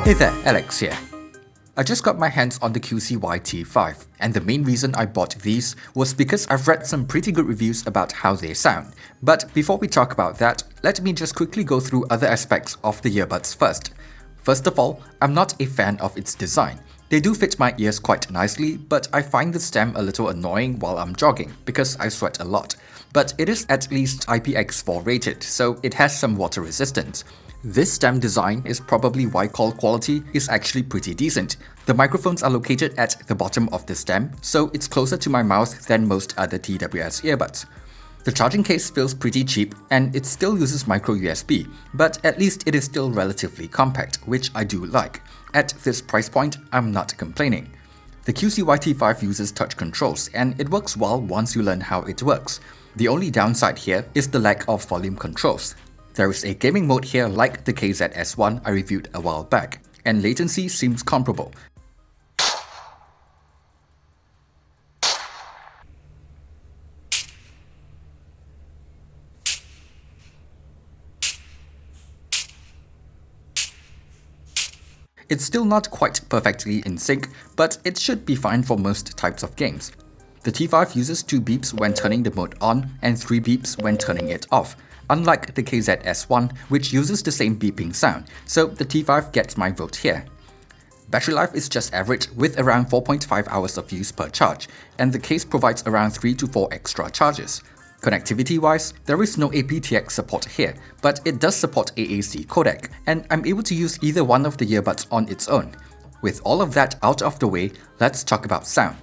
Hey there, Alex here. I just got my hands on the QCY T5, and the main reason I bought these was because I've read some pretty good reviews about how they sound. But before we talk about that, let me just quickly go through other aspects of the earbuds first. First of all, I'm not a fan of its design. They do fit my ears quite nicely, but I find the stem a little annoying while I'm jogging because I sweat a lot. But it is at least IPX4 rated, so it has some water resistance. This stem design is probably why call quality is actually pretty decent. The microphones are located at the bottom of the stem, so it's closer to my mouth than most other TWS earbuds. The charging case feels pretty cheap and it still uses micro USB, but at least it is still relatively compact, which I do like. At this price point, I'm not complaining. The QCY T5 uses touch controls and it works well once you learn how it works. The only downside here is the lack of volume controls. There is a gaming mode here like the KZ-S1 I reviewed a while back, and latency seems comparable. It's still not quite perfectly in sync, but it should be fine for most types of games. The T5 uses 2 beeps when turning the mode on and 3 beeps when turning it off, unlike the KZ-S1 which uses the same beeping sound, so the T5 gets my vote here. Battery life is just average with around 4.5 hours of use per charge, and the case provides around 3 to 4 extra charges. Connectivity-wise, there is no aptX support here, but it does support AAC codec, and I'm able to use either one of the earbuds on its own. With all of that out of the way, let's talk about sound.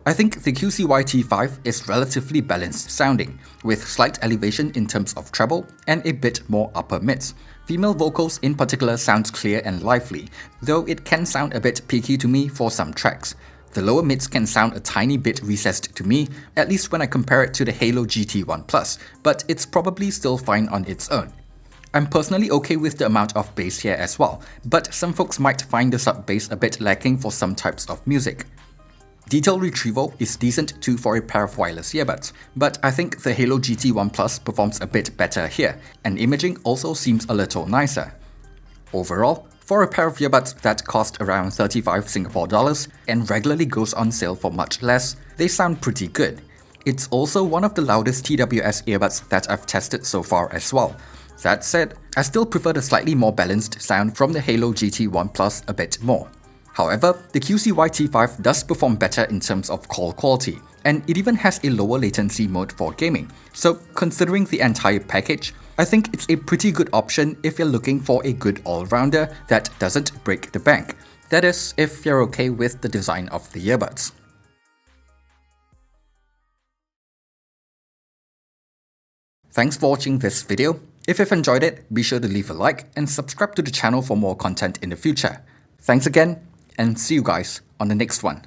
I think the QCY T5 is relatively balanced sounding, with slight elevation in terms of treble and a bit more upper mids. Female vocals in particular sounds clear and lively, though it can sound a bit peaky to me for some tracks. The lower mids can sound a tiny bit recessed to me, at least when I compare it to the Halo GT1 Plus, but it's probably still fine on its own. I'm personally okay with the amount of bass here as well, but some folks might find the sub-bass a bit lacking for some types of music. Detail retrieval is decent too for a pair of wireless earbuds, but I think the Halo GT1 Plus performs a bit better here, and imaging also seems a little nicer. Overall, for a pair of earbuds that cost around 35 Singapore dollars and regularly goes on sale for much less, they sound pretty good. It's also one of the loudest TWS earbuds that I've tested so far as well. That said, I still prefer the slightly more balanced sound from the Halo GT1 Plus a bit more. However, the QCY T5 does perform better in terms of call quality, and it even has a lower latency mode for gaming. So considering the entire package, I think it's a pretty good option if you're looking for a good all-rounder that doesn't break the bank. That is, if you're okay with the design of the earbuds. Thanks for watching this video. If you've enjoyed it, be sure to leave a like and subscribe to the channel for more content in the future. Thanks again, and see you guys on the next one.